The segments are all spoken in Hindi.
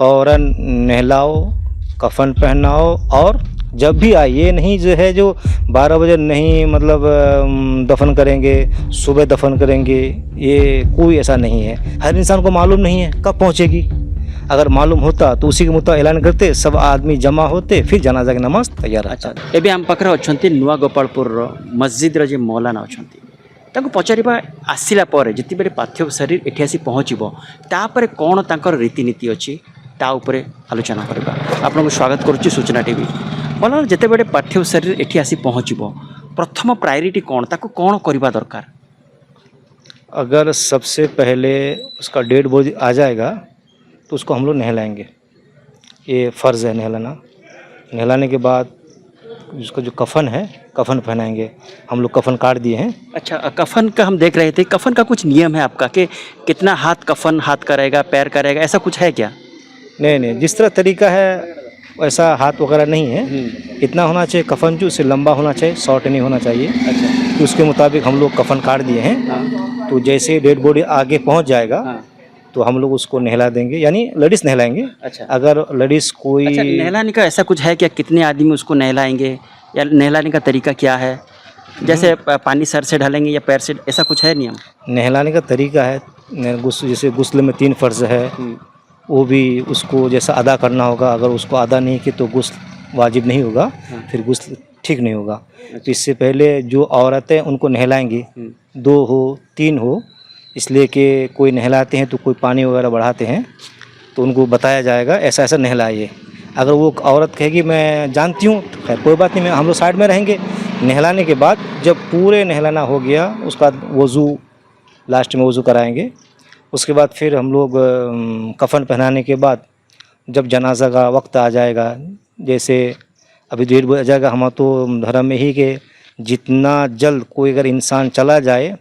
फ़ौरन नहलाओ, कफ़न पहनाओ और जब भी आए, ये नहीं जो है जो 12 बजे नहीं मतलब दफन करेंगे, सुबह दफन करेंगे, ये कोई ऐसा नहीं है। हर इंसान को मालूम नहीं है कब पहुँचेगी। अगर मालूम होता तो उसी के मुताबिक ऐलान करते, सब आदमी जमा होते, फिर जनाजा की नमाज तैयार रहता। अच्छा, एबे आम पाखरे अछंती नुआ गोपालपुर मस्जिद जे मौलाना अछंती ताको पचारिबा आसिला परे जति बेले पार्थिव शरीर एठी आसी पहुँचबो तापरे कोन तांकर रीतिनीति अछि ता उपरे आलोचना करबा। आपनको स्वागत करूची सूचना टीवी। मौलाना जते बेले पार्थिव शरीर एठी आसी पहुँचबो प्रथम प्रायोरिटी कोन ताको कोन करबा दरकार? अगर सबसे पहले उसका डेड बॉडी आ जाएगा तो उसको हम लोग नहलाएंगे, ये फ़र्ज़ है नहलाना। नहलाने के बाद उसका जो कफ़न है, कफ़न पहनाएंगे। हम लोग कफ़न काट दिए हैं। अच्छा, कफन का हम देख रहे थे, कफन का कुछ नियम है आपका कि कितना हाथ कफन हाथ का रहेगा, पैर का रहेगा, ऐसा कुछ है क्या? नहीं, जिस तरह तरीका है वैसा हाथ वगैरह नहीं है। इतना होना चाहिए कफ़न जो उससे लंबा होना चाहिए, शॉर्ट नहीं होना चाहिए। अच्छा। तो उसके मुताबिक हम लोग कफ़न काट दिए हैं। हाँ। तो जैसे डेड बॉडी आगे पहुंच जाएगा हाँ। तो हम लोग उसको नहला देंगे, यानी लेडीज़ नहलाएंगे। अच्छा। अगर लेडीज़ कोई अच्छा, नहलाने का ऐसा कुछ है क्या? कितने आदमी उसको नहलाएंगे या नहलाने का तरीका क्या है? जैसे पानी सर से ढालेंगे या पैर से, ऐसा कुछ है नियम? नहलाने का तरीका है, जैसे गुस्ल में 3 फ़र्ज़ है, वो भी उसको जैसा अदा करना होगा। अगर उसको अदा नहीं किया तो गुस्ल वाजिब नहीं होगा। हाँ। फिर गुस्ल ठीक नहीं होगा। तो इससे पहले जो औरतें उनको नहलाएंगी, 2 हो 3 हो, इसलिए कि कोई नहलाते हैं तो कोई पानी वगैरह बढ़ाते हैं, तो उनको बताया जाएगा ऐसा ऐसा नहलाइए। अगर वो औरत कहेगी मैं जानती हूँ तो खैर कोई बात नहीं, मैं हम लोग साइड में रहेंगे। नहलाने के बाद जब पूरे नहलाना हो गया उसका वज़ू, लास्ट में वज़ू कराएंगे। उसके बाद फिर हम लोग कफ़न पहनाने के बाद जब जनाजा का वक्त आ जाएगा, जैसे अभी 1:30 बज जाएगा, हम तो धर्म में ही कि जितना जल्द कोई अगर इंसान चला जाए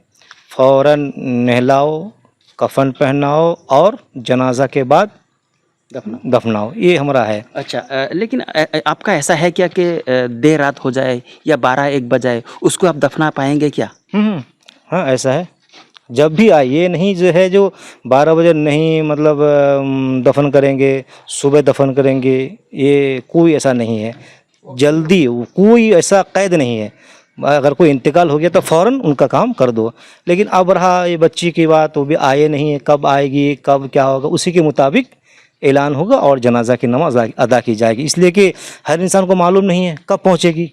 फ़ौरन नहलाओ, कफ़न पहनाओ और जनाजा के बाद दफनाओ, ये हमारा है। अच्छा, लेकिन आपका ऐसा है क्या कि देर रात हो जाए या 12-1 बज जाए उसको आप दफना पाएंगे क्या? हाँ, ऐसा है। जब भी आए, ये नहीं जो है जो 12 बजे नहीं मतलब दफन करेंगे, सुबह दफन करेंगे, ये कोई ऐसा नहीं है। जल्दी कोई ऐसा कैद नहीं है। अगर कोई इंतकाल हो गया तो फ़ौरन उनका काम कर दो। लेकिन अब रहा ये बच्ची की बात, वो भी आए नहीं है, कब आएगी, कब क्या होगा, उसी के मुताबिक ऐलान होगा और जनाजा की नमाज अदा की जाएगी। इसलिए कि हर इंसान को मालूम नहीं है कब पहुँचेगी।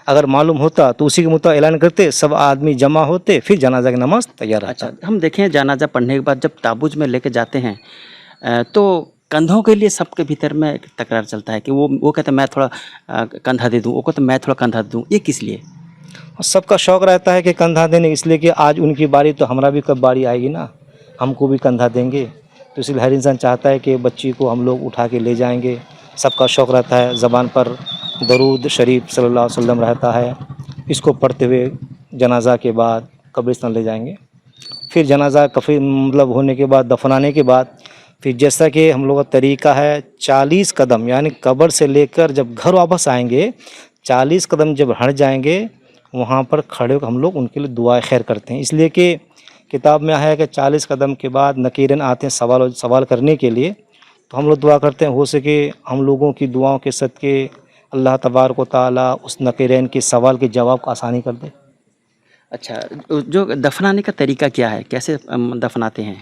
अगर मालूम होता तो उसी के मुताबिक ऐलान करते, सब आदमी जमा होते, फिर जनाजा की नमाज तैयार रहता। अच्छा, हम देखें जनाजा पढ़ने के बाद जब ताबूज में लेके जाते हैं तो कंधों के लिए सबके भीतर में एक तकरार चलता है कि वो कहते हैं मैं थोड़ा कंधा दे दूँ, वो कहते हैं मैं थोड़ा कंधा दे दूँ, ये किस लिए? सबका शौक़ रहता है कि कंधा देने, इसलिए कि आज उनकी बारी तो हमारा भी कब बारी आएगी ना, हमको भी कंधा देंगे। तो इसलिए हर इंसान चाहता है कि बच्ची को हम लोग उठा के ले जाएंगे। सबका शौक़ रहता है, ज़बान पर दरूद शरीफ सल्लल्लाहु अलैहि वसल्लम रहता है, इसको पढ़ते हुए जनाजा के बाद कब्रिस्तान ले जाएंगे। फिर जनाजा कफ़न मतलब होने के बाद, दफनाने के बाद फिर जैसा कि हम लोग का तरीका है 40 कदम, यानी कब्र से लेकर जब घर वापस आएंगे 40 कदम जब हट जाएंगे वहाँ पर खड़े होकर हम लोग उनके लिए दुआ खैर करते हैं। इसलिए कि किताब में आया है कि 40 कदम के बाद नकीरन आते हैं सवाल करने के लिए, तो हम लोग दुआ करते हैं हो सके हम लोगों की दुआओं के सदके अल्लाह तबारक व तआला उस नकीरन के सवाल के जवाब को आसानी कर दे। अच्छा, जो दफनाने का तरीका क्या है, कैसे दफनाते हैं?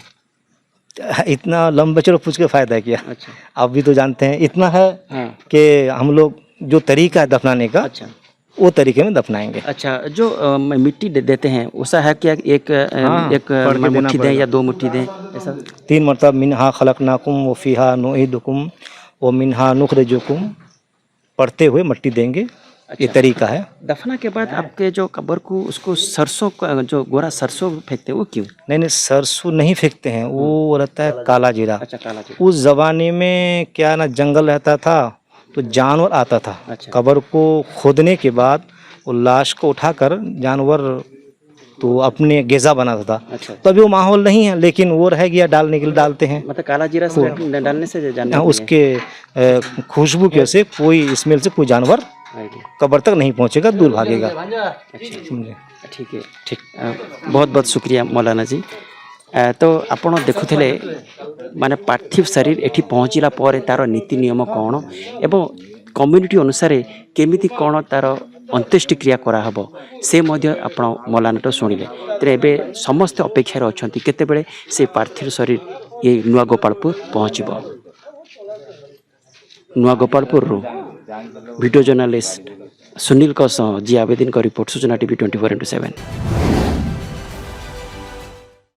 इतना लंबे चलो पूछ के फ़ायदा है क्या? अच्छा। आप भी तो जानते हैं, इतना है हाँ। कि हम लोग जो तरीका है दफनाने का, अच्छा। वो तरीके में दफनाएंगे। अच्छा, जो मिट्टी देते हैं वैसा है क्या? एक हाँ, एक पढ़ के देना मुट्ठी दें पड़ेगा। या 2 मुट्ठी दें, ऐसा? 3 मरतबा मिन्हा खलकनाकुम व फीहा नुईदुकुम व मिन्हा नुखरिजुकुम पढ़ते हुए मट्टी देंगे। ये तरीका है। दफना के बाद आपके जो कब्र को उसको सरसों का जो गोरा सरसों फेंकते हैं वो क्यों? नहीं, सरसों नहीं फेंकते हैं, वो रहता है काला जीरा। अच्छा, काला जीरा। उस ज़माने में क्या ना जंगल रहता था तो जानवर आता था। अच्छा। कब्र को खोदने के बाद वो लाश को उठाकर जानवर तो अपने गेज़ा बनाता था। अच्छा। तो अभी वो माहौल नहीं है, लेकिन वो रह गया, डालने के लिए डालते हैं। मतलब काला जीरा से डालने से जानने हाँ, उसके खुशबू की वजह से कोई स्मेल से कोई जानवर कब्र तक नहीं पहुंचेगा, दूर भागेगा। अच्छा, समझे? ठीक है। ठीक। बहुत बहुत शुक्रिया मौलाना जी। तो आपण देखुले माने पार्थिव शरीर एठी पहुँचला पर तार नीति नियम कौन एवं कम्युनिटी अनुसार केमिति कौन तार अंत्येष्टि क्रिया करा हबो से मध्य आपण मौलानाट शुणिले तेरे एबे समस्त अपेक्षार अछंती केतेबेले से पार्थिव शरीर ये नुआ गोपालपुर पहुँचब। नुआ गोपालपुर वीडियो जर्नलिस्ट सुनील जी आवेदन का रिपोर्ट सूचना टीवी 24/7।